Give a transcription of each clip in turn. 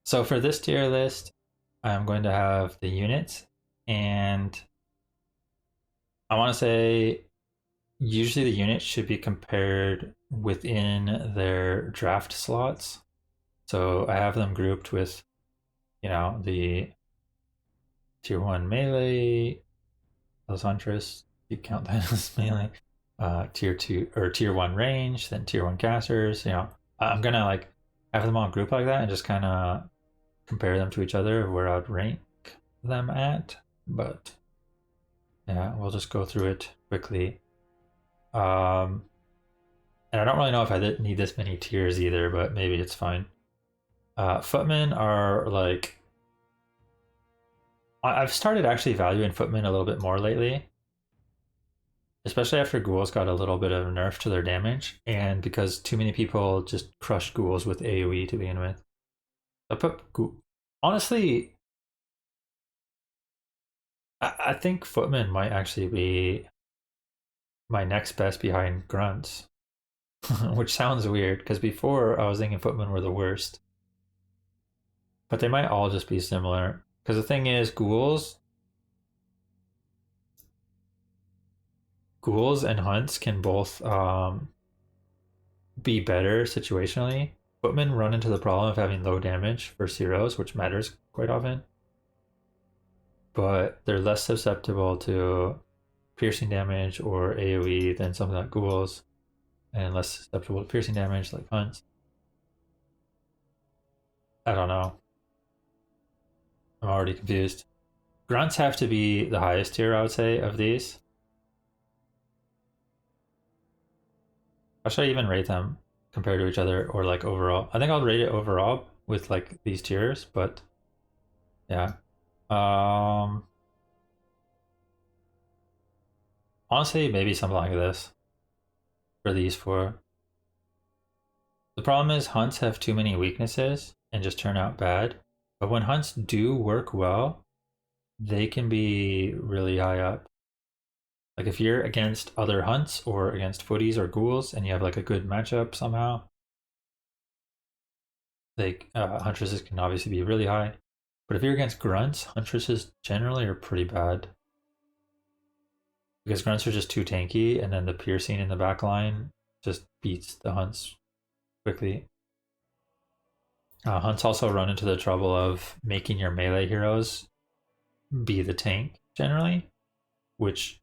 So for this tier list, I'm going to have the units, and I want to say usually the units should be compared within their draft slots. So I have them grouped with, the tier 1 melee, those Huntress, you count that as melee, tier 2 or tier 1 range, then tier 1 casters. I'm gonna like have them all grouped like that and just kind of compare them to each other where I'd rank them at. But yeah, we'll just go through it quickly. And I don't really know if I need this many tiers either, but maybe it's fine. Footmen are like, I've started actually valuing footmen a little bit more lately, especially after ghouls got a little bit of nerf to their damage, and because too many people just crush ghouls with AoE to begin with. Honestly, I think footmen might actually be my next best behind grunts, which sounds weird because before I was thinking footmen were the worst, but they might all just be similar. Because the thing is, ghouls and hunts can both be better situationally. Footmen run into the problem of having low damage for zeros, which matters quite often, but they're less susceptible to piercing damage or AoE than something like ghouls, and less susceptible to piercing damage like hunts. I don't know. I'm already confused. Grunts have to be the highest tier, I would say, of these. How should I even rate them compared to each other, or like overall? I think I'll rate it overall with like these tiers, but yeah. Honestly, maybe something like this for these four. The problem is hunts have too many weaknesses and just turn out bad. But when hunts do work well, they can be really high up. Like if you're against other hunts or against footies or ghouls and you have like a good matchup somehow, like huntresses can obviously be really high. But if you're against grunts, huntresses generally are pretty bad. Because grunts are just too tanky, and then the piercing in the back line just beats the hunts quickly. Hunts also run into the trouble of making your melee heroes be the tank generally, which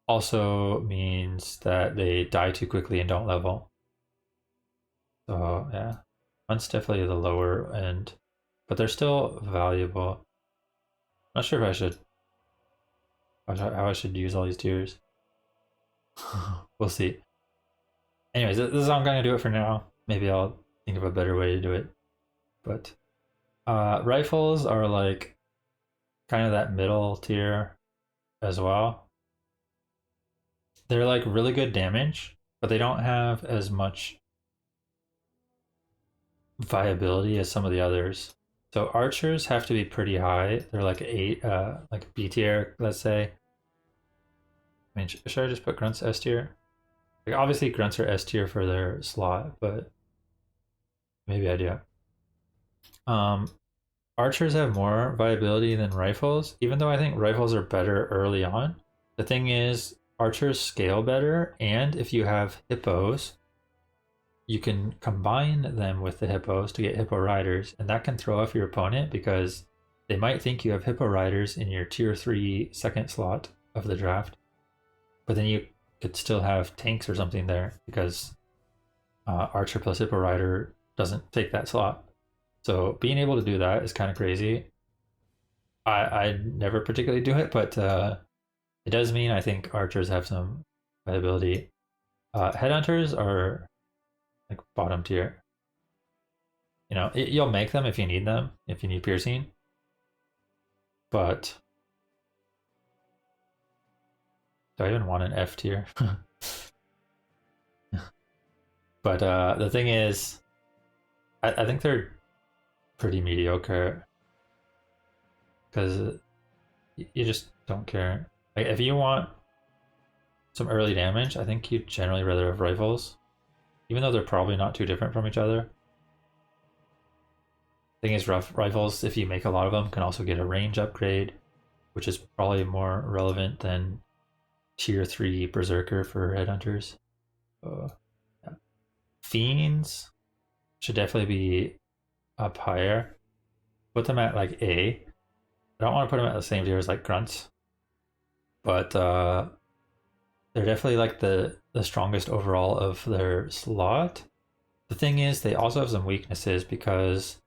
also means that they die too quickly and don't level. So yeah, hunts definitely the lower end, but they're still valuable. Not sure if I should how I should use all these tiers. We'll see. Anyways, this is how I'm gonna do it for now. Maybe I'll think of a better way to do it. But rifles are like kind of that middle tier as well. They're like really good damage, but they don't have as much viability as some of the others. So archers have to be pretty high. They're like like B tier, let's say. I mean, should I just put grunts S tier? Like obviously grunts are S tier for their slot, but maybe I do. Archers have more viability than rifles, even though I think rifles are better early on. The thing is, archers scale better, and if you have hippos, you can combine them with the hippos to get hippo riders, and that can throw off your opponent because they might think you have hippo riders in your tier 3 second slot of the draft, but then you could still have tanks or something there because archer plus hippo rider doesn't take that slot. So being able to do that is kind of crazy. I never particularly do it, but it does mean I think archers have some viability. Headhunters are like bottom tier. You'll make them if you need them, if you need piercing. But do I even want an F tier? But the thing is, I think they're pretty mediocre because you just don't care. Like if you want some early damage, I think you'd generally rather have rifles, even though they're probably not too different from each other. Thing is, rough rifles, if you make a lot of them, can also get a range upgrade, which is probably more relevant than tier 3 berserker for headhunters. Yeah. Fiends should definitely be up higher. Put them at like A. I don't want to put them at the same tier as like grunts, but they're definitely like the strongest overall of their slot. The thing is, they also have some weaknesses because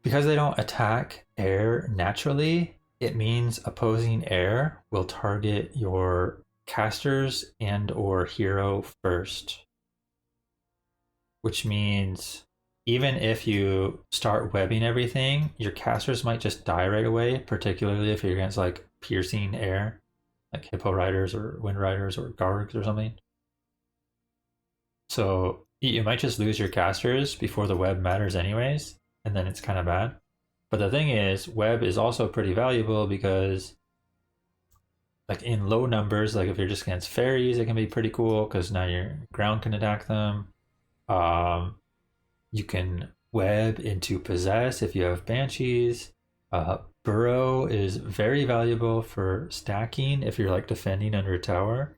they don't attack air naturally. It means opposing air will target your casters and or hero first, which means even if you start webbing everything, your casters might just die right away, particularly if you're against like piercing air, like hippo riders or wind riders or gargs or something. So you might just lose your casters before the web matters anyways, and then it's kind of bad. But the thing is, web is also pretty valuable because like in low numbers, like if you're just against fairies, it can be pretty cool because now your ground can attack them. You can web into possess if you have banshees. Burrow is very valuable for stacking if you're like defending under a tower.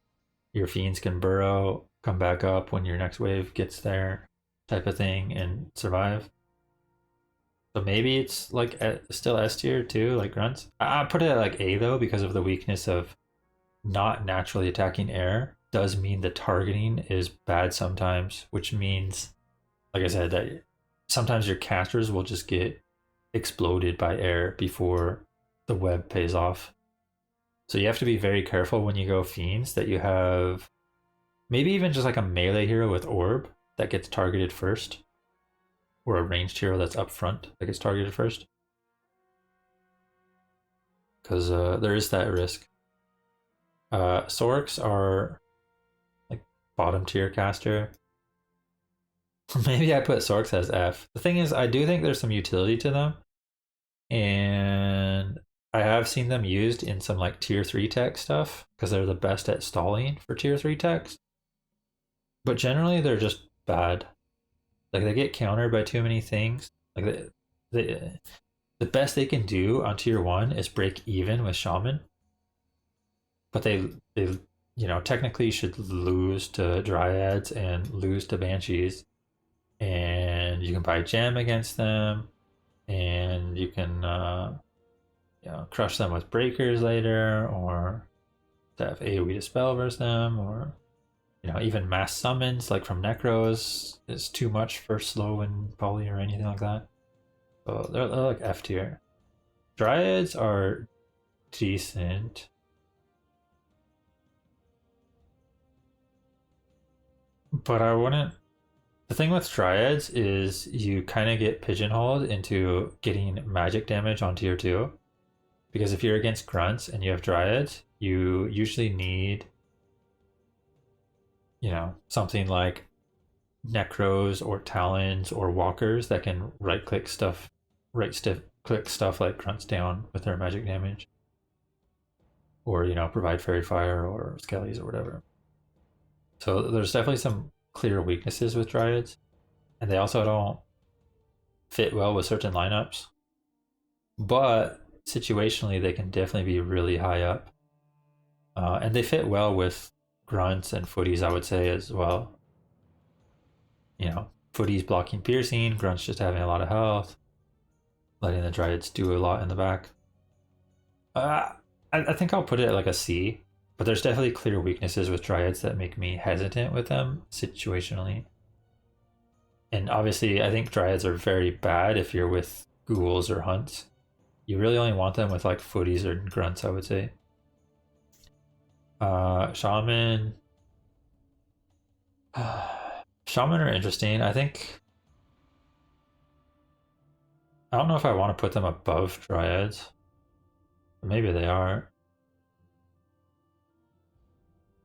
Your fiends can burrow, come back up when your next wave gets there, type of thing, and survive. So maybe it's like still S tier too, like grunts. I put it at like A though because of the weakness of not naturally attacking air. Does mean the targeting is bad sometimes, which means, like I said, that sometimes your casters will just get exploded by air before the web pays off. So you have to be very careful when you go fiends that you have maybe even just like a melee hero with orb that gets targeted first, or a ranged hero that's up front that gets targeted first, because there is that risk. Sorks are like bottom tier caster. Maybe I put Sorks as F. The thing is, I do think there's some utility to them, and I have seen them used in some like tier 3 tech stuff because they're the best at stalling for tier 3 techs. But generally, they're just bad. Like they get countered by too many things. Like the best they can do on tier 1 is break even with shaman. But they technically should lose to dryads and lose to banshees. And you can buy gem against them, and you can crush them with breakers later, or to have AoE dispel versus them, or even mass summons like from necros is too much for slow and poly or anything like that. So they're like F tier. Dryads are decent. But I wouldn't. The thing with Dryads is you kind of get pigeonholed into getting magic damage on tier 2. Because if you're against grunts and you have Dryads, you usually need, something like necros or talons or walkers that can right-click stuff like grunts down with their magic damage. Or, provide fairy fire or skellies or whatever. So there's definitely some clear weaknesses with dryads, and they also don't fit well with certain lineups, but situationally they can definitely be really high up, and they fit well with grunts and footies, I would say, as well. Footies blocking piercing, grunts just having a lot of health, letting the dryads do a lot in the back. I think I'll put it at like a C. But there's definitely clear weaknesses with dryads that make me hesitant with them situationally. And obviously, I think dryads are very bad if you're with ghouls or hunts. You really only want them with like footies or grunts, I would say. Shaman. Shaman are interesting. I don't know if I want to put them above dryads. Maybe they are.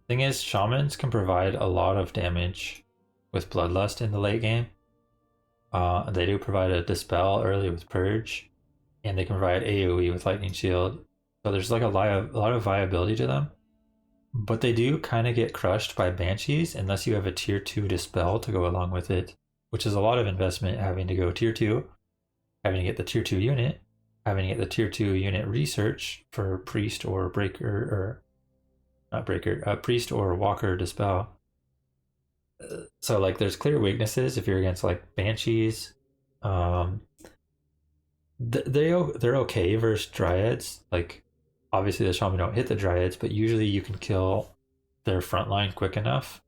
Thing is, shamans can provide a lot of damage with bloodlust in the late game. They do provide a dispel early with purge, and they can provide AoE with lightning shield. So there's like a lot of viability to them. But they do kind of get crushed by banshees unless you have a tier 2 dispel to go along with it, which is a lot of investment having to go tier 2. having to get the tier 2 unit, having to get the tier 2 unit research for priest or breaker, or not breaker, priest or walker dispel. So like there's clear weaknesses if you're against like banshees. um they're okay versus dryads. Like obviously the shaman don't hit the dryads, but usually you can kill their front line quick enough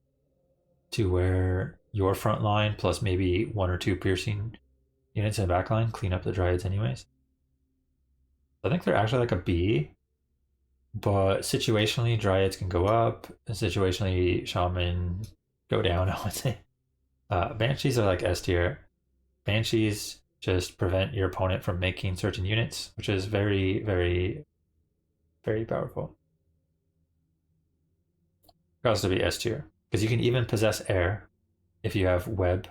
to where your front line plus maybe one or two piercing units in the back line clean up the dryads anyways. I think they're actually like a B, but situationally dryads can go up, and situationally shaman go down, I would say. Banshees are like S tier. Banshees just prevent your opponent from making certain units, which is very, very, very powerful. It has to be S tier, because you can even possess air if you have web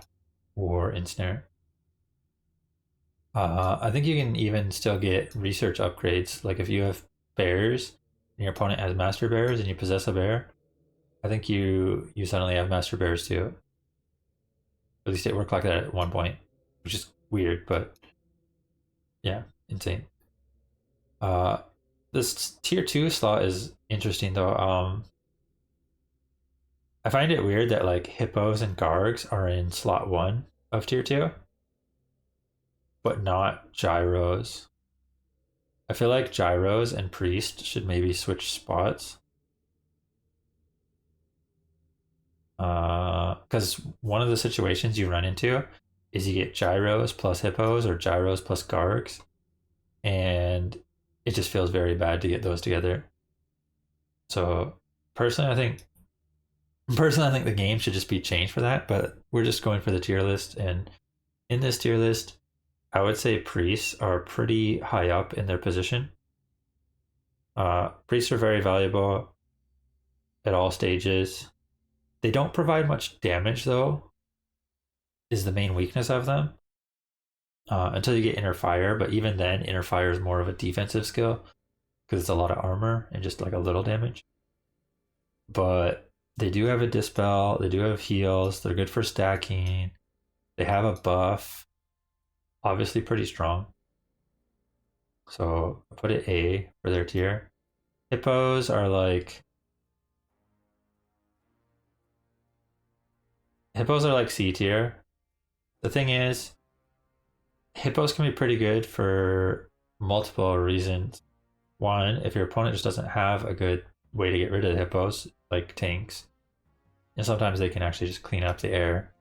or ensnare. I think you can even still get research upgrades. Like if you have bears and your opponent has master bears and you possess a bear, I think you suddenly have master bears too. At least it worked like that at one point, which is weird, but yeah, insane. This tier 2 slot is interesting though. I find it weird that like hippos and gargs are in slot 1 of tier 2, but not gyros. I feel like gyros and priest should maybe switch spots. Because one of the situations you run into is you get gyros plus hippos or gyros plus gargs, and it just feels very bad to get those together. So personally, I think the game should just be changed for that. But we're just going for the tier list, and in this tier list, I would say priests are pretty high up in their position. Priests are very valuable at all stages. They don't provide much damage though, is the main weakness of them. Until you get inner fire, but even then, inner fire is more of a defensive skill because it's a lot of armor and just like a little damage. But they do have a dispel, they do have heals, they're good for stacking, they have a buff, obviously pretty strong. So I put it A for their tier. Hippos are like C tier. The thing is, hippos can be pretty good for multiple reasons. One, if your opponent just doesn't have a good way to get rid of the hippos, like tanks, and sometimes they can actually just clean up the air.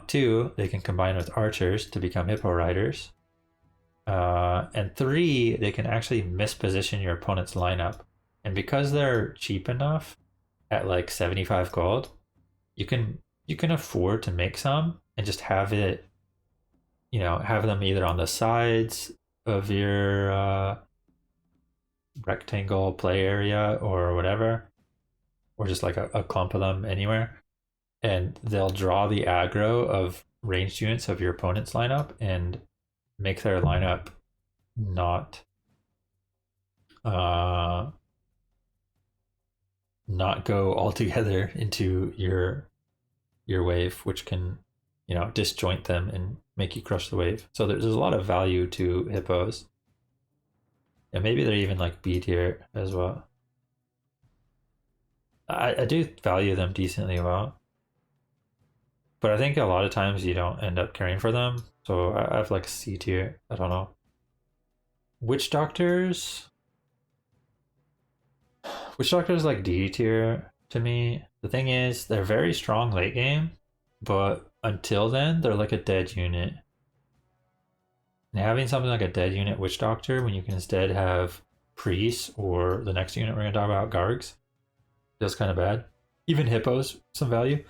Two, they can combine with archers to become hippo riders. And three, they can actually misposition your opponent's lineup. And because they're cheap enough at like 75 gold, you can afford to make some and just have it, have them either on the sides of your rectangle play area or whatever, or just like a clump of them anywhere, and they'll draw the aggro of ranged units of your opponent's lineup and make their lineup not go all together into your wave, which can disjoint them and make you crush the wave. So there's a lot of value to hippos, and maybe they're even like B tier as well. I do value them decently well, but I think a lot of times you don't end up caring for them. So I have like C tier. I don't know. Witch doctors like D tier to me. The thing is, they're very strong late game, but until then, they're like a dead unit. And having something like a dead unit witch doctor when you can instead have priests or the next unit we're gonna talk about, gargs, feels kind of bad. Even hippos, some value.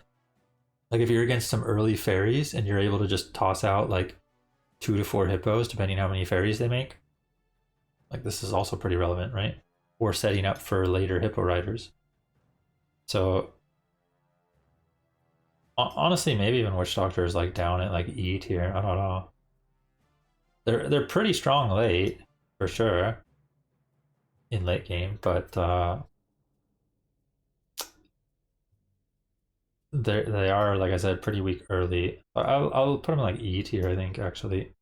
Like if you're against some early fairies and you're able to just toss out like 2 to 4 hippos, depending how many fairies they make. Like this is also pretty relevant, right? Or setting up for later hippo riders. So honestly, maybe even witch doctor is like down at like E tier. I don't know. They're pretty strong late for sure in late game, but they are, like I said, pretty weak early. I'll put them like E tier, I think, actually.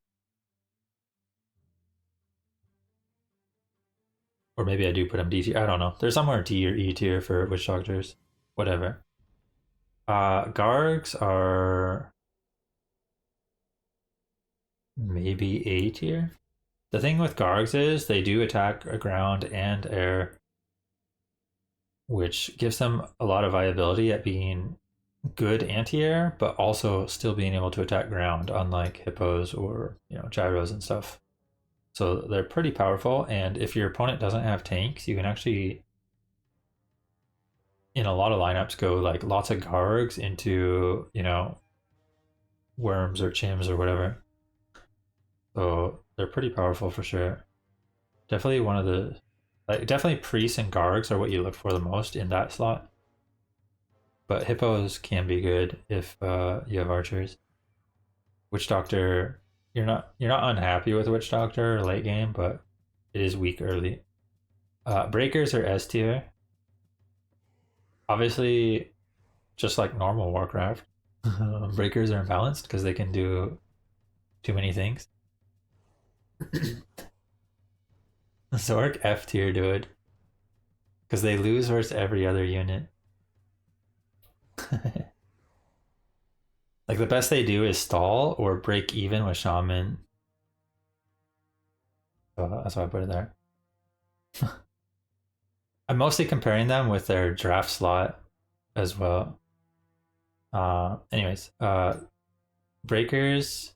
Or maybe I do put them D tier. I don't know. They're somewhere D or E tier for witch doctors. Whatever. Gargs are maybe A tier. The thing with Gargs is they do attack ground and air, which gives them a lot of viability at being good anti-air, but also still being able to attack ground, unlike hippos or gyros and stuff. So they're pretty powerful, and if your opponent doesn't have tanks, you can actually, in a lot of lineups, go like lots of Gargs into worms or chims or whatever. So they're pretty powerful for sure. Definitely one of the definitely priests and Gargs are what you look for the most in that slot. But hippos can be good if you have archers. Witch Doctor, you're not unhappy with Witch Doctor late game, but it is weak early. Breakers are S tier. Obviously, just like normal Warcraft, breakers are imbalanced because they can do too many things. Zork F tier, dude, because they lose versus every other unit. Like the best they do is stall or break even with shaman. So that's why I put it there. I'm mostly comparing them with their draft slot as well. Anyways, breakers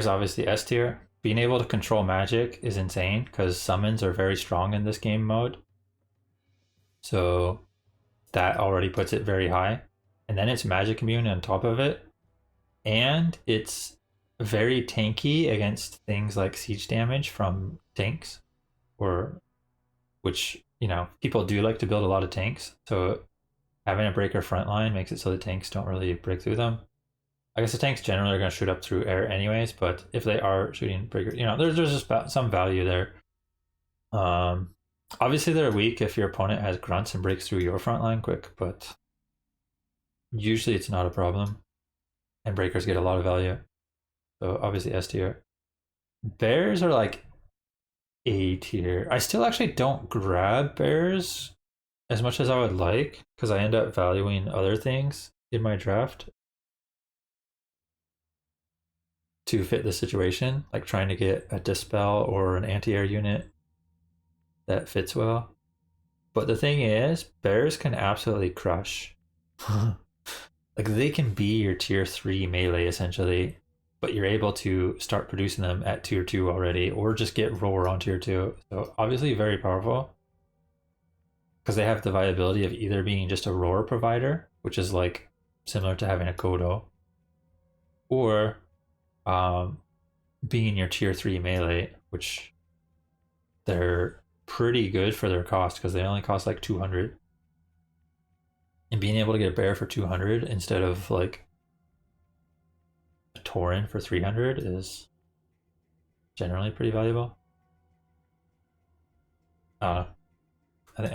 obviously S tier. Being able to control magic is insane because summons are very strong in this game mode. So that already puts it very high. And then it's magic immune on top of it. And it's very tanky against things like siege damage from tanks, or which, people do like to build a lot of tanks. So having a breaker frontline makes it so the tanks don't really break through them. I guess the tanks generally are going to shoot up through air anyways, but if they are shooting breaker, there's just some value there. Obviously they're weak if your opponent has grunts and breaks through your front line quick, but usually it's not a problem. And breakers get a lot of value. So obviously S tier. Bears are like A tier. I still actually don't grab bears as much as I would like because I end up valuing other things in my draft to fit the situation, like trying to get a dispel or an anti-air unit that fits well. But the thing is, bears can absolutely crush. Like they can be your tier 3 melee essentially, but you're able to start producing them at tier 2 already, or just get roar on tier 2. So obviously very powerful because they have the viability of either being just a roar provider, which is like similar to having a Kodo, or being your tier 3 melee, which they're pretty good for their cost because they only cost like 200. And being able to get a bear for 200 instead of like a Tauren for 300 is generally pretty valuable. I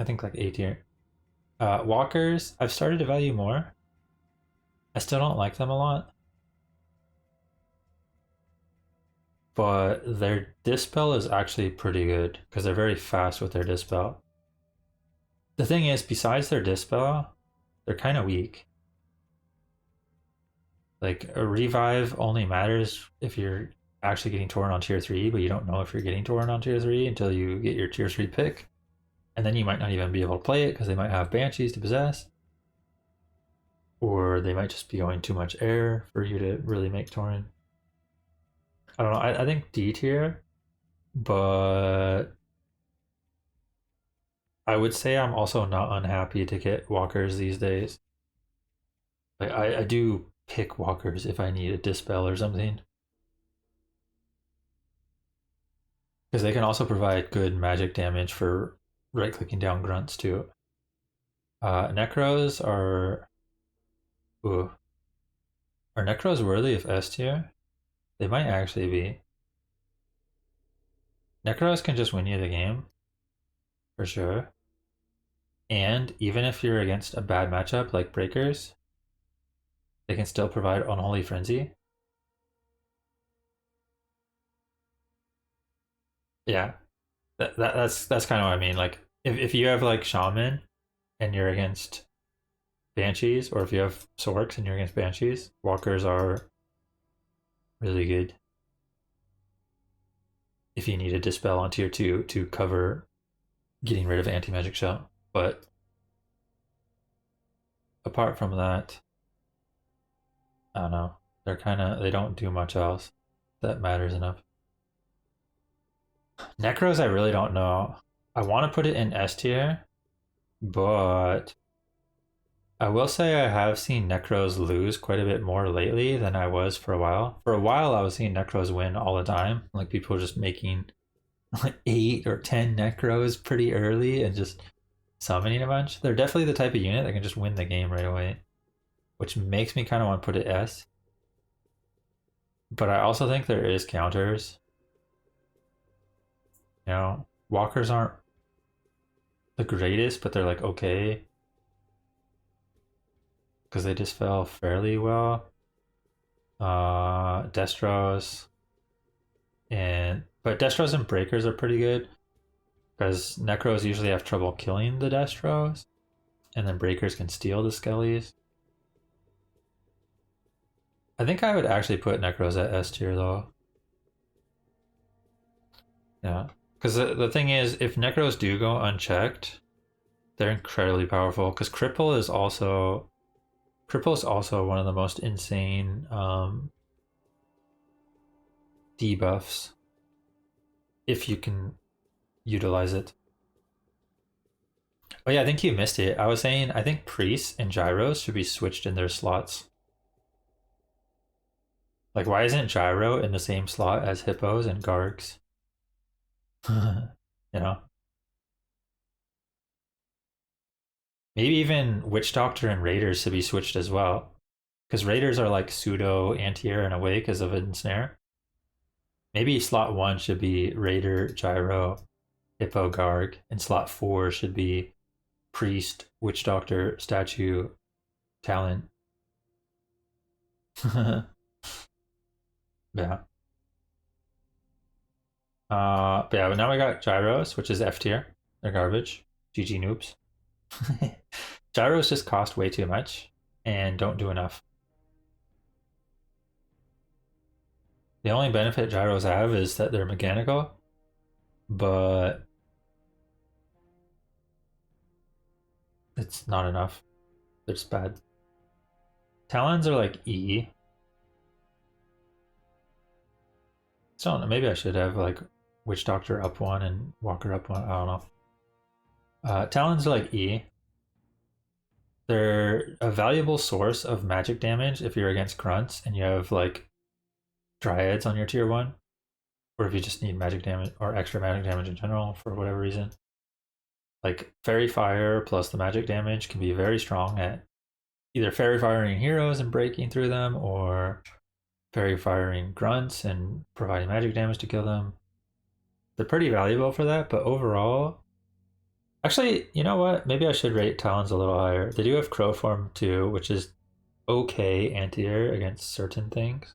think like A tier. Walkers, I've started to value more. I still don't like them a lot, but their dispel is actually pretty good because they're very fast with their dispel. The thing is, besides their dispel, they're kind of weak. Like a revive only matters if you're actually getting Tauren on tier 3, but you don't know if you're getting Tauren on tier 3 until you get your tier 3 pick. And then you might not even be able to play it because they might have banshees to possess. Or they might just be going too much air for you to really make Tauren. I don't know. I think D tier, but I would say I'm also not unhappy to get walkers these days. Like I do pick walkers if I need a dispel or something, because they can also provide good magic damage for right clicking down grunts too. Necros are, ooh, are Necros worthy of S tier? They might actually be. Necros can just win you the game, for sure. And even if you're against a bad matchup like Breakers, they can still provide Unholy Frenzy. Yeah, that's kind of what I mean. Like if you have like shaman and you're against banshees, or if you have sorks and you're against banshees, walkers are really good. If you need a dispel on tier 2 to cover getting rid of anti-magic shell. But apart from that, I don't know. They don't do much else that matters enough. Necros, I really don't know. I want to put it in S tier, but I will say I have seen Necros lose quite a bit more lately than I was for a while. For a while, I was seeing Necros win all the time. Like people just making like 8 or 10 Necros pretty early and just summoning a bunch. They're definitely the type of unit that can just win the game right away, which makes me kind of want to put it S. But I also think there is counters. You know, walkers aren't the greatest, but they're like okay because they just fell fairly well. Destros but Destros and Breakers are pretty good because Necros usually have trouble killing the Destros, and then Breakers can steal the Skellies. I think I would actually put Necros at S tier though. Yeah, because the thing is, if Necros do go unchecked, they're incredibly powerful. Because Cripple is also one of the most insane debuffs if you can utilize it. Oh yeah, I think you missed it. I was saying I think priests and gyros should be switched in their slots. Like, why isn't gyro in the same slot as hippos and gargs? You know, maybe even witch doctor and raiders should be switched as well, because raiders are like pseudo anti-air in a way because of ensnare. Maybe slot 1 should be raider, gyro, hippo, garg, and slot 4 should be priest, witch doctor, statue, talent. Yeah. But yeah, but now we got gyros, which is F tier. They're garbage. GG noobs. Gyros just cost way too much and don't do enough. The only benefit gyros have is that they're mechanical, but it's not enough. They're just bad. Talons are like E. So I don't know, maybe I should have like Witch Doctor up 1 and Walker up 1. I don't know. Talons are like E. They're a valuable source of magic damage if you're against grunts and you have like dryads on your tier 1, or if you just need magic damage or extra magic damage in general for whatever reason. Like Fairy Fire plus the magic damage can be very strong at either Fairy Firing heroes and breaking through them, or Fairy Firing grunts and providing magic damage to kill them. They're pretty valuable for that, but overall, actually, you know what? Maybe I should rate Talons a little higher. They do have Crow Form too, which is okay anti-air against certain things.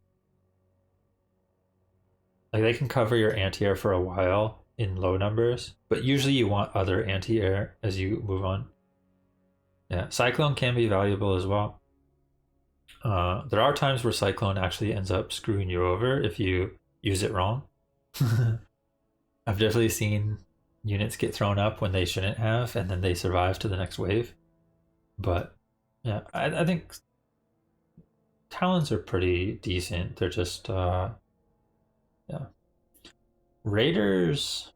Like they can cover your anti-air for a while in low numbers, but usually you want other anti-air as you move on. Yeah, Cyclone can be valuable as well. There are times where Cyclone actually ends up screwing you over if you use it wrong. I've definitely seen units get thrown up when they shouldn't have, and then they survive to the next wave. But yeah, I think Talons are pretty decent. They're just yeah. Raiders,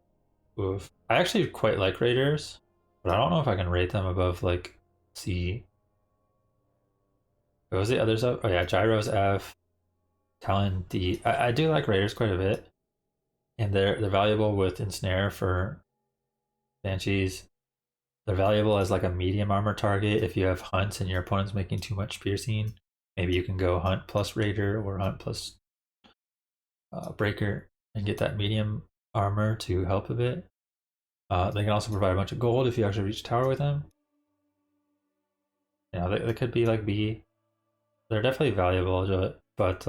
oof. I actually quite like Raiders, but I don't know if I can rate them above like C. What was the others up? Oh yeah, Gyro's F, Talon D. I do like Raiders quite a bit, and they're valuable with Ensnare for Banshees. They're valuable as like a medium armor target if you have hunts and your opponent's making too much piercing. Maybe you can go hunt plus Raider or hunt plus Breaker and get that medium armor to help a bit. They can also provide a bunch of gold if you actually reach tower with them. You know, they could be like B. They're definitely valuable, but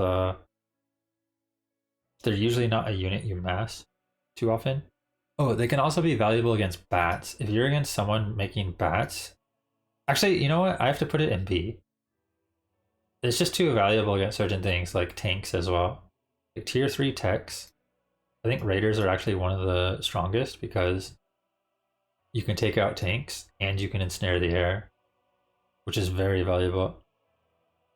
they're usually not a unit you mass too often. Oh, they can also be valuable against bats. If you're against someone making bats, actually, you know what? I have to put it in B. It's just too valuable against certain things like tanks as well. Like tier 3 techs, I think raiders are actually one of the strongest because you can take out tanks and you can ensnare the air, which is very valuable.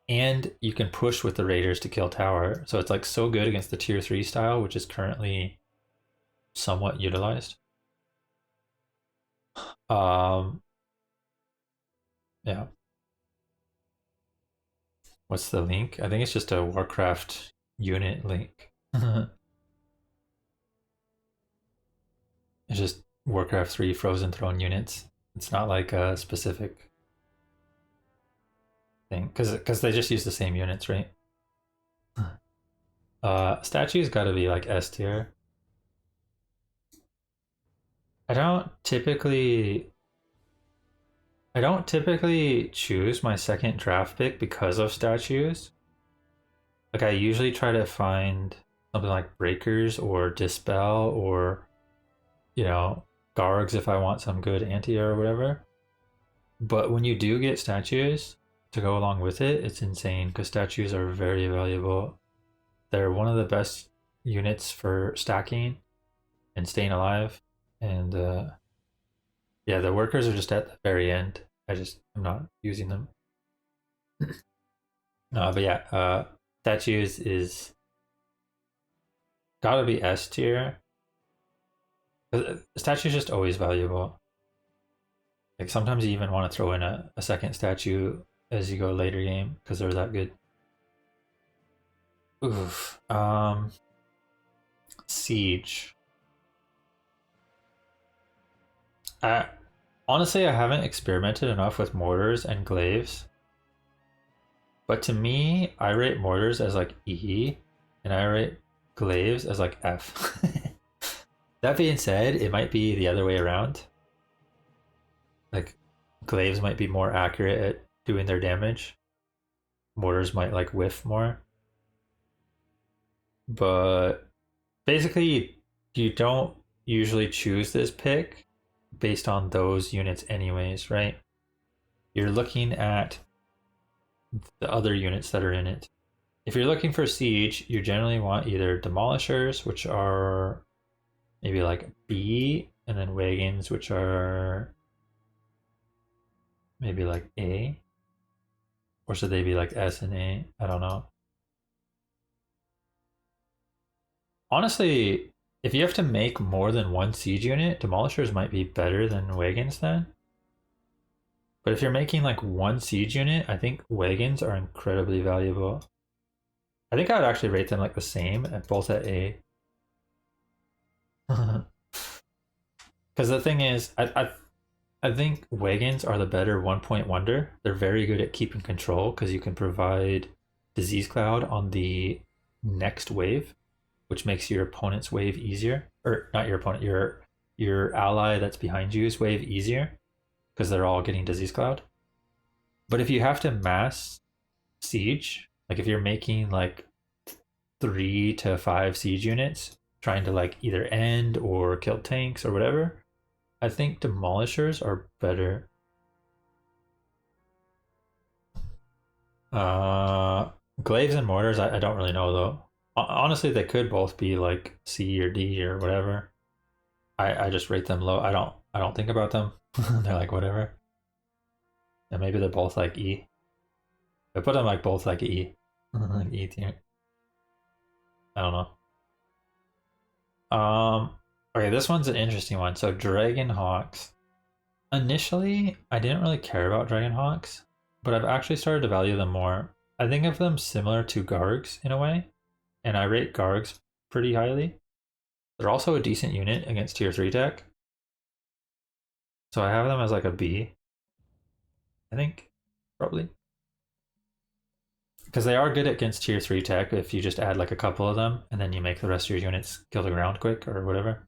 And you can push with the raiders to kill tower. So it's like so good against the tier 3 style, which is currently somewhat utilized. Yeah. What's the link? I think it's just a Warcraft unit link. It's just Warcraft 3 Frozen Throne units. It's not like a specific thing because they just use the same units, right? Statues got to be like S tier. I don't typically choose my second draft pick because of statues. Like I usually try to find something like breakers or dispel or Gargs if I want some good anti-air or whatever. But when you do get statues to go along with it, it's insane because statues are very valuable. They're one of the best units for stacking and staying alive. And yeah, the workers are just at the very end. I'm not using them. No, but yeah, statues is gotta be S tier. Statues just always valuable. Like sometimes you even want to throw in a second statue as you go later game because they're that good. Oof. Siege. Honestly, I haven't experimented enough with mortars and glaives. But to me, I rate mortars as like E, and I rate glaives as like F. That being said, it might be the other way around. Like, glaives might be more accurate at doing their damage. Mortars might like whiff more. But basically, you don't usually choose this pick based on those units anyways, right? You're looking at the other units that are in it. If you're looking for siege, you generally want either demolishers, which are maybe like B, and then wagons, which are maybe like A. Or should they be like S and A? I don't know. Honestly, if you have to make more than one siege unit, demolishers might be better than wagons then. But if you're making like one siege unit, I think wagons are incredibly valuable. I think I would actually rate them like the same, at both at A. Because the thing is, I think wagons are the better 1-point wonder. They're very good at keeping control because you can provide disease cloud on the next wave, which makes your opponent's wave easier. Or not your opponent, your ally that's behind you's wave easier because they're all getting disease cloud. But if you have to mass siege, like if you're making like 3 to 5 siege units, trying to like either end or kill tanks or whatever, I think demolishers are better. Glaives and mortars, I don't really know though. Honestly, they could both be like C or D or whatever. I just rate them low. I don't think about them. They're like whatever. And maybe they're both like E. I put them like both like E. Like E tier. I don't know. Okay, this one's an interesting one. So Dragon Hawks. Initially, I didn't really care about Dragon Hawks, but I've actually started to value them more. I think of them similar to Gargs in a way, and I rate Gargs pretty highly. They're also a decent unit against tier 3 tech. So I have them as like a B. I think, probably. Because they are good against tier 3 tech if you just add like a couple of them and then you make the rest of your units kill the ground quick or whatever.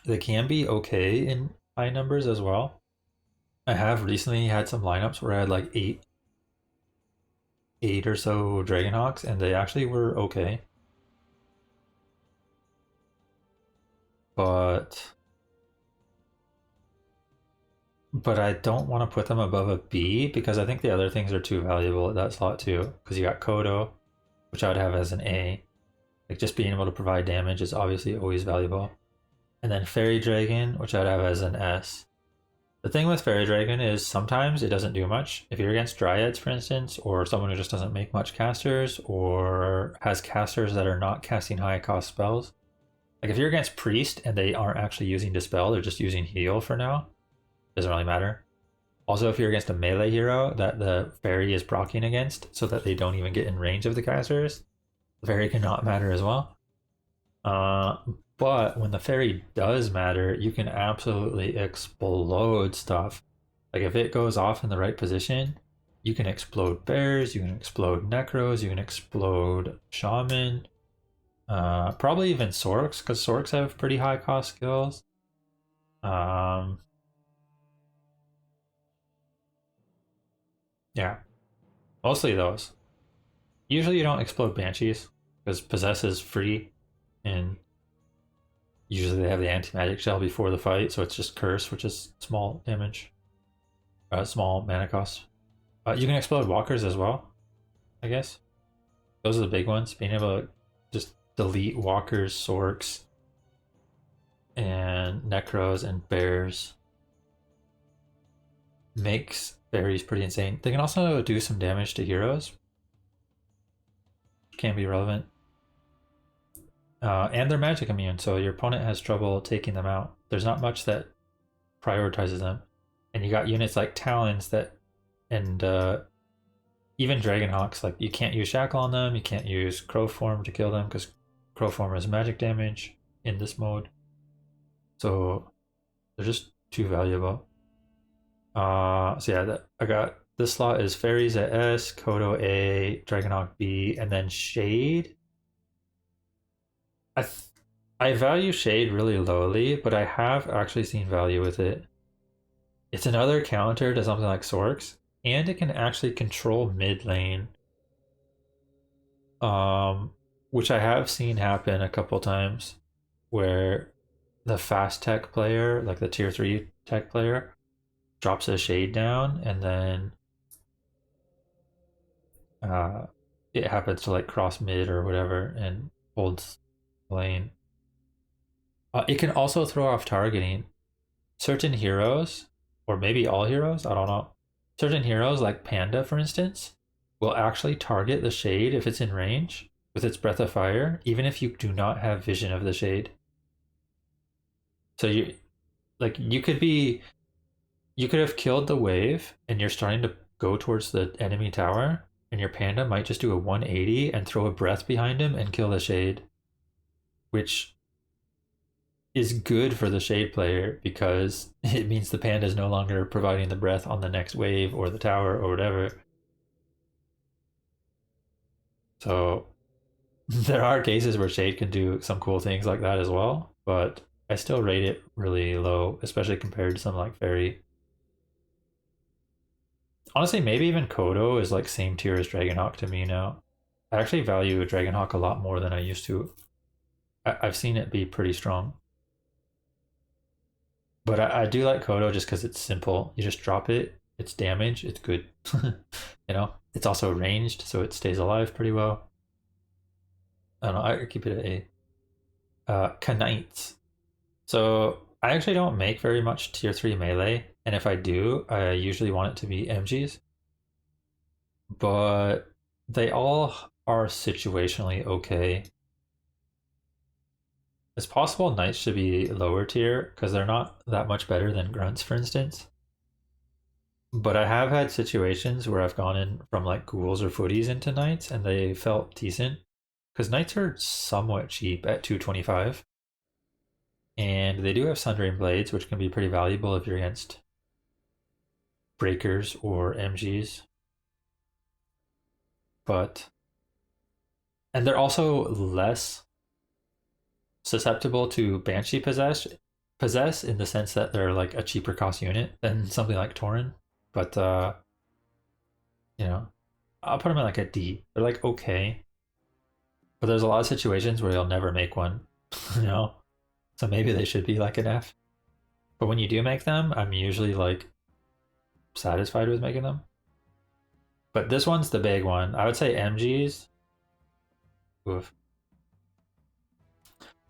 They can be okay in high numbers as well. I have recently had some lineups where I had like eight or so Dragonhawks, and they actually were okay. but I don't want to put them above a B because I think the other things are too valuable at that slot too. Because you got Kodo, which I would have as an A. Like just being able to provide damage is obviously always valuable. And then Fairy Dragon, which I'd have as an S. The thing with Fairy Dragon is sometimes it doesn't do much. If you're against Dryads, for instance, or someone who just doesn't make much casters, or has casters that are not casting high cost spells. Like if you're against Priest and they aren't actually using Dispel, they're just using Heal for now, doesn't really matter. Also, if you're against a melee hero that the Fairy is proccing against so that they don't even get in range of the casters, the Fairy cannot matter as well. But when the Fairy does matter, you can absolutely explode stuff. Like if it goes off in the right position, you can explode bears, you can explode necros, you can explode shaman, probably even sorks, because sorks have pretty high cost skills. Yeah, mostly those. Usually you don't explode banshees because possess is free, and usually they have the anti-magic shell before the fight, so it's just curse, which is small damage, small mana cost. You can explode walkers as well, I guess. Those are the big ones. Being able to just delete walkers, sorks, and necros and bears makes fairies pretty insane. They can also do some damage to heroes. Can be relevant. And they're magic immune, so your opponent has trouble taking them out. There's not much that prioritizes them. And you got units like Talons that, and even Dragonhawks, like you can't use Shackle on them, you can't use Crow Form to kill them because Crow Form is magic damage in this mode. So they're just too valuable. So yeah, I got this slot is Fairies at S, Kodo A, Dragonhawk B, and then Shade. I value Shade really lowly, but I have actually seen value with it. It's another counter to something like Sorks, and it can actually control mid lane. Which I have seen happen a couple times, where the fast tech player, like the tier 3 tech player, drops a Shade down, and then it happens to like cross mid or whatever and holds lane. It can also throw off targeting. Certain heroes, or maybe all heroes, I don't know. Certain heroes, like Panda for instance, will actually target the Shade if it's in range with its Breath of Fire, even if you do not have vision of the Shade. So you could have killed the wave and you're starting to go towards the enemy tower, and your Panda might just do a 180 and throw a breath behind him and kill the Shade, which is good for the Shade player because it means the Panda is no longer providing the breath on the next wave or the tower or whatever. So there are cases where Shade can do some cool things like that as well, but I still rate it really low, especially compared to something like Fairy. Honestly, maybe even Kodo is like same tier as Dragonhawk to me now. I actually value Dragonhawk a lot more than I used to. I've seen it be pretty strong. But I do like Kodo just because it's simple. You just drop it, it's damage, it's good. It's also ranged, so it stays alive pretty well. I don't know, I keep it at A. Knights. So I actually don't make very much tier 3 melee, and if I do, I usually want it to be MGs. But they all are situationally okay. It's possible Knights should be lower tier because they're not that much better than Grunts, for instance. But I have had situations where I've gone in from like Ghouls or Footies into Knights and they felt decent. Because Knights are somewhat cheap at 225. And they do have Sundering Blades, which can be pretty valuable if you're against Breakers or MGs. And they're also less susceptible to Banshee possess in the sense that they're like a cheaper cost unit than something like Tauren. But I'll put them in like a D. They're like okay. But there's a lot of situations where you'll never make one. So maybe they should be like an F. But when you do make them, I'm usually like satisfied with making them. But this one's the big one. I would say MGs. Oof.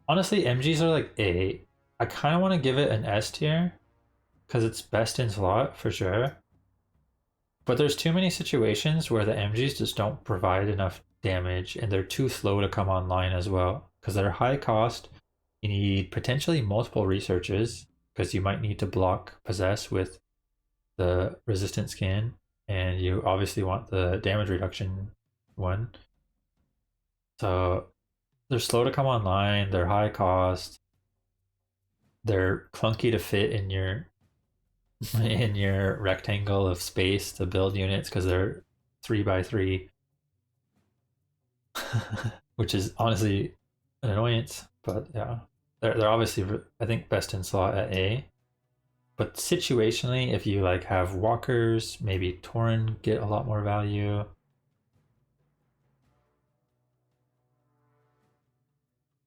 Honestly, MGs are like A. I kind of want to give it an S tier because it's best in slot for sure. But there's too many situations where the MGs just don't provide enough damage and they're too slow to come online as well because they're high cost. You need potentially multiple researches because you might need to block possess with the resistant skin, and you obviously want the damage reduction one. So they're slow to come online, they're high cost, they're clunky to fit in your in your rectangle of space to build units because they're 3x3, which is honestly an annoyance. But yeah, they're obviously I think best in slot at A. But situationally, if you like have walkers, maybe Tauren get a lot more value.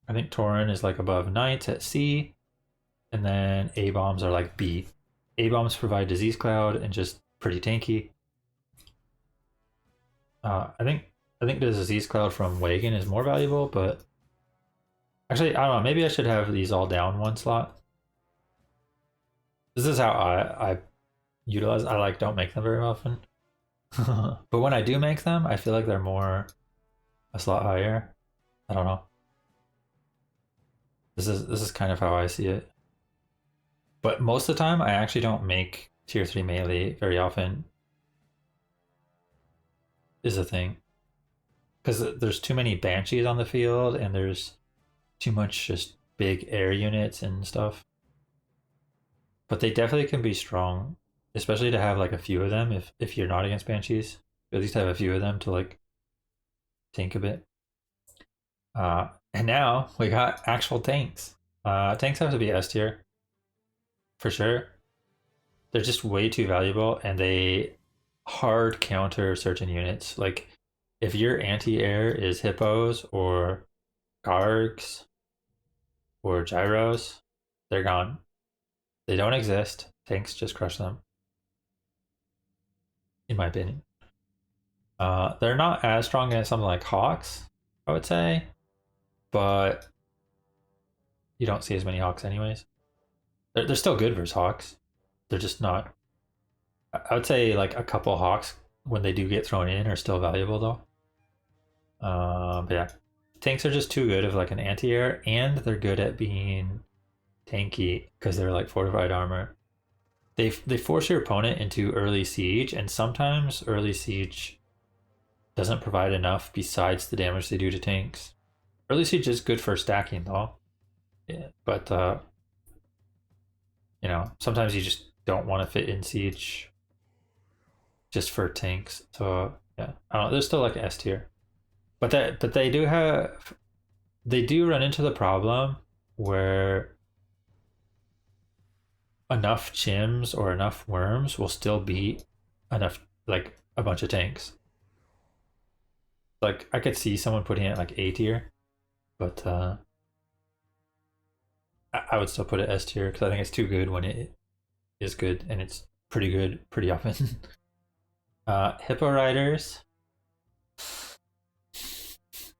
I think Tauren is like above Knights at C, and then A bombs are like B. A bombs provide disease cloud and just pretty tanky. I think the disease cloud from Wagon is more valuable, but actually I don't know. Maybe I should have these all down one slot. This is how I utilize. I like don't make them very often, but when I do make them, I feel like they're more a slot higher. I don't know. This is kind of how I see it. But most of the time, I actually don't make tier 3 melee very often, is a thing. Because there's too many banshees on the field, and there's too much just big air units and stuff. But they definitely can be strong, especially to have like a few of them if you're not against banshees. At least have a few of them to like tank a bit. And now we got actual tanks. Tanks have to be S tier for sure. They're just way too valuable, and they hard counter certain units. Like if your anti-air is hippos or gargs or gyros, they're gone. They don't exist. Tanks just crush them, in my opinion. They're not as strong as something like hawks, I would say, but you don't see as many hawks anyways. They're still good versus hawks. They're just not. I would say like a couple hawks when they do get thrown in are still valuable though. But yeah, tanks are just too good of like an anti-air, and they're good at being tanky because they're like fortified armor. They force your opponent into early siege, and sometimes early siege doesn't provide enough besides the damage they do to tanks. Early siege is good for stacking though, yeah, but sometimes you just don't want to fit in siege just for tanks. So yeah, I don't know. They're still like S tier, but they do run into the problem where enough chims or enough worms will still beat enough like a bunch of tanks. Like I could see someone putting it like A tier, but I would still put it S tier because I think it's too good when it is good, and it's pretty good pretty often. Hippo riders.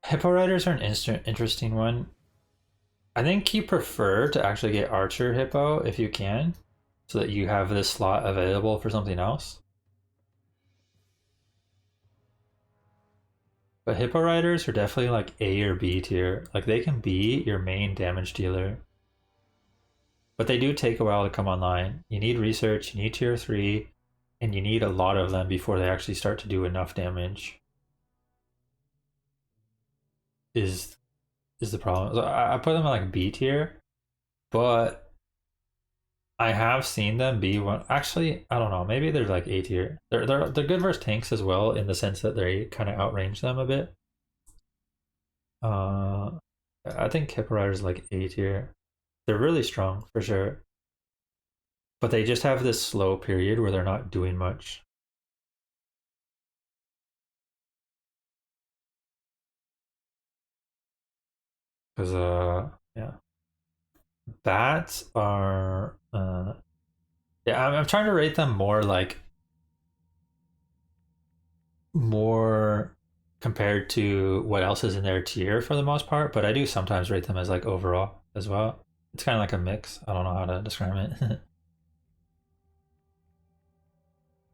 Hippo riders are an interesting one. I think you prefer to actually get Archer Hippo if you can, so that you have this slot available for something else. But Hippo Riders are definitely like A or B tier. Like they can be your main damage dealer. But they do take a while to come online. You need research, you need tier 3, and you need a lot of them before they actually start to do enough damage. Is the problem. So I put them in like B tier, but I have seen them be one. Actually, I don't know. Maybe they're like A tier. They're good versus tanks as well in the sense that they kind of outrange them a bit. Uh, I think Hippo Riders like A tier. They're really strong for sure, but they just have this slow period where they're not doing much. Because yeah, Bats are yeah, I'm trying to rate them more like more compared to what else is in their tier for the most part, but I do sometimes rate them as like overall as well. It's kind of like a mix. I don't know how to describe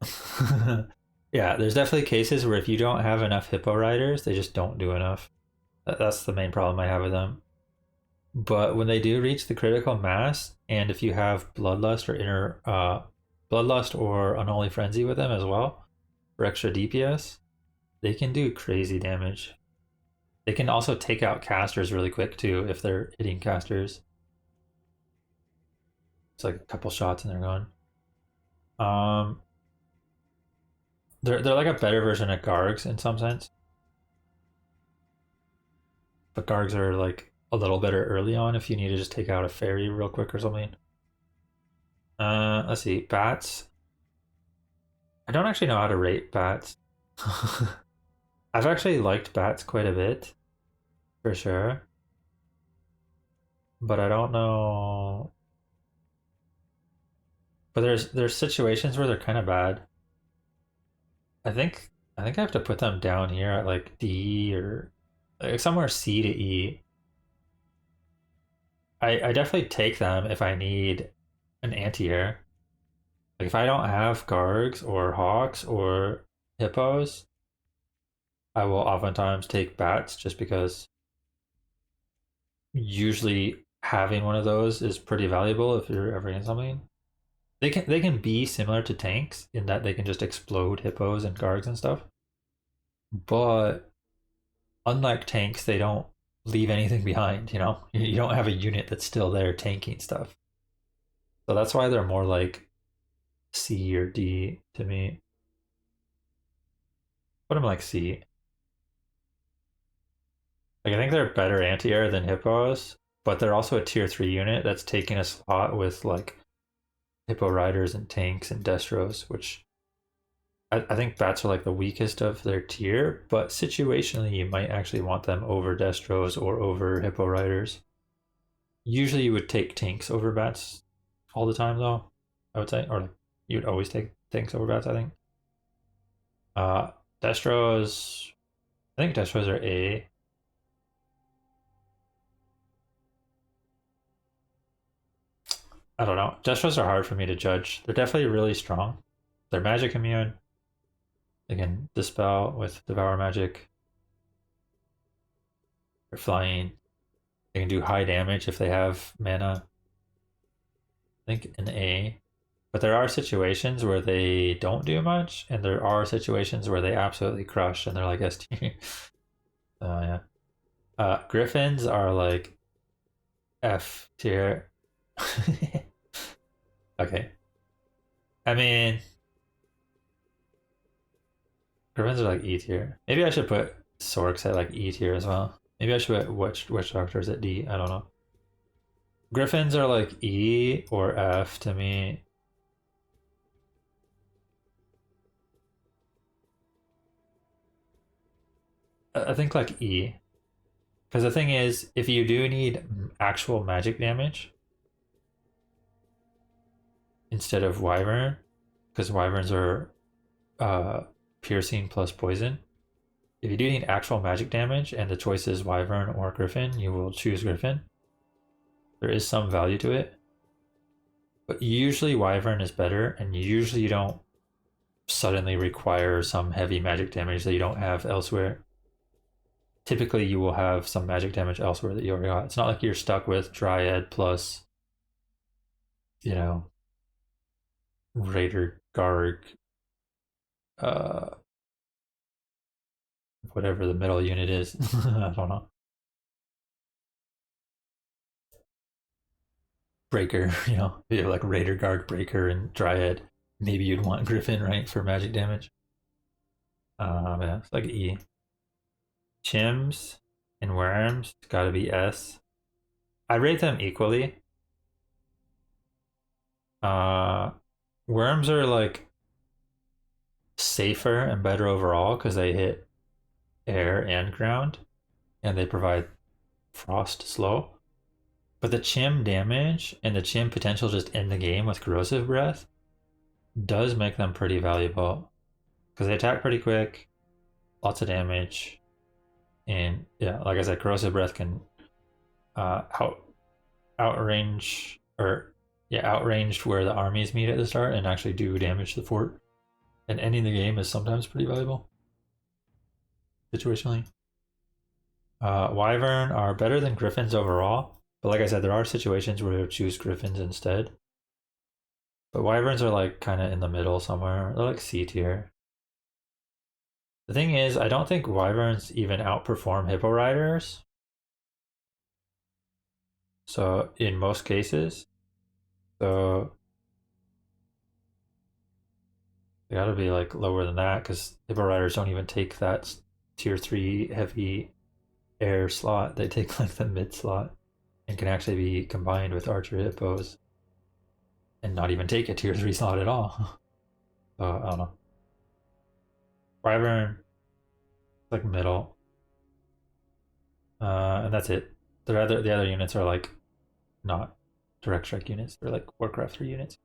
it. Yeah, there's definitely cases where if you don't have enough hippo riders, they just don't do enough. That's the main problem I have with them. But when they do reach the critical mass, and if you have bloodlust or inner bloodlust or unholy frenzy with them as well for extra DPS, they can do crazy damage. They can also take out casters really quick too if they're hitting casters. It's like a couple shots and they're gone. Um, they're like a better version of Gargs in some sense, but Gargs are like a little better early on if you need to just take out a fairy real quick or something. Let's see, bats. I don't actually know how to rate bats. I've actually liked bats quite a bit, for sure, but I don't know. But there's situations where they're kind of bad. I think I think I have to put them down here at like D or like somewhere C to E. I definitely take them if I need an anti-air. Like if I don't have Gargs or Hawks or Hippos, I will oftentimes take bats just because usually having one of those is pretty valuable if you're ever in something. They can be similar to tanks in that they can just explode hippos and Gargs and stuff. But unlike tanks, they don't leave anything behind, you know? You don't have a unit that's still there tanking stuff. So that's why they're more like C or D to me. But I'm like C. Like I think they're better anti-air than hippos, but they're also a tier 3 unit that's taking a slot with like hippo riders and tanks and destros, which I think bats are like the weakest of their tier, but situationally you might actually want them over destros or over hippo riders. Usually you would take tanks over bats all the time though, I would say, or like you'd always take tanks over bats, I think. Uh Destros, I think Destros are A. I don't know. Destros are hard for me to judge. They're definitely really strong. They're magic immune. They can dispel with devour magic. They're flying. They can do high damage if they have mana. I think an A. But there are situations where they don't do much, and there are situations where they absolutely crush and they're like S tier. Yeah. Griffins are like F tier. Okay. I mean, Griffins are like E tier. Maybe I should put Sorks at like E tier as well. Maybe I should put Witch Doctors at D. I don't know. Griffins are like E or F to me. I think like E. Because the thing is, if you do need actual magic damage instead of Wyvern, because Wyverns are piercing plus poison, if you do need actual magic damage and the choice is Wyvern or Griffin, you will choose Griffin. There is some value to it. But usually Wyvern is better, and usually you don't suddenly require some heavy magic damage that you don't have elsewhere. Typically you will have some magic damage elsewhere that you already got. It's not like you're stuck with Dryad plus, you know, Raider, Garg, uh, whatever the middle unit is. I don't know. Breaker, you know, you have like Raider, Garg, Breaker, and Dryad. Maybe you'd want Griffin, right, for magic damage. Yeah, it's like E. Chims and Worms, it's gotta be S. I rate them equally. Uh, Worms are like safer and better overall because they hit air and ground, and they provide frost slow. But the chim damage and the chim potential just end the game with corrosive breath does make them pretty valuable because they attack pretty quick, lots of damage, and yeah, like I said, corrosive breath can outrange or yeah outranged where the armies meet at the start and actually do damage to the fort. And ending the game is sometimes pretty valuable situationally. Wyvern are better than Griffins overall, but like I said, there are situations where you choose Griffins instead. But Wyverns are like kind of in the middle somewhere. They're like C tier. The thing is, I don't think Wyverns even outperform Hippo Riders. So in most cases, so they gotta be like lower than that because Hippo Riders don't even take that tier 3 heavy air slot. They take like the mid slot and can actually be combined with Archer Hippos and not even take a tier 3 slot at all. So I don't know. Wyvern, like middle. And that's it. The other units are like not direct strike units. They're like Warcraft 3 units.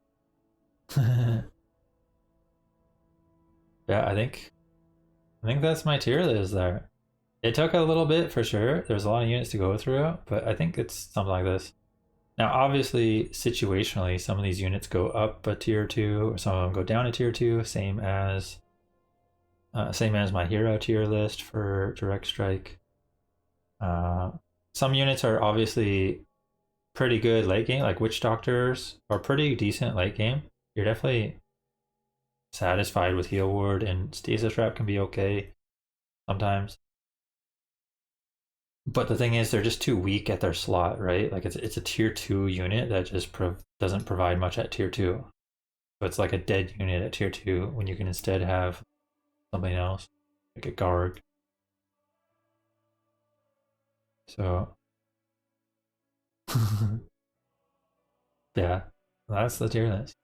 Yeah, I think that's my tier list there. It took a little bit for sure. There's a lot of units to go through, but I think it's something like this. Now, obviously, situationally, some of these units go up a tier 2, or some of them go down a tier 2, same as my hero tier list for direct strike. Some units are obviously pretty good late game, like witch doctors are pretty decent late game. You're definitely satisfied with heal ward, and stasis trap can be okay sometimes. But the thing is, they're just too weak at their slot, right? Like it's a tier 2 unit that just doesn't provide much at tier 2. So it's like a dead unit at tier 2 when you can instead have something else, like a guard. So yeah, that's the tier list.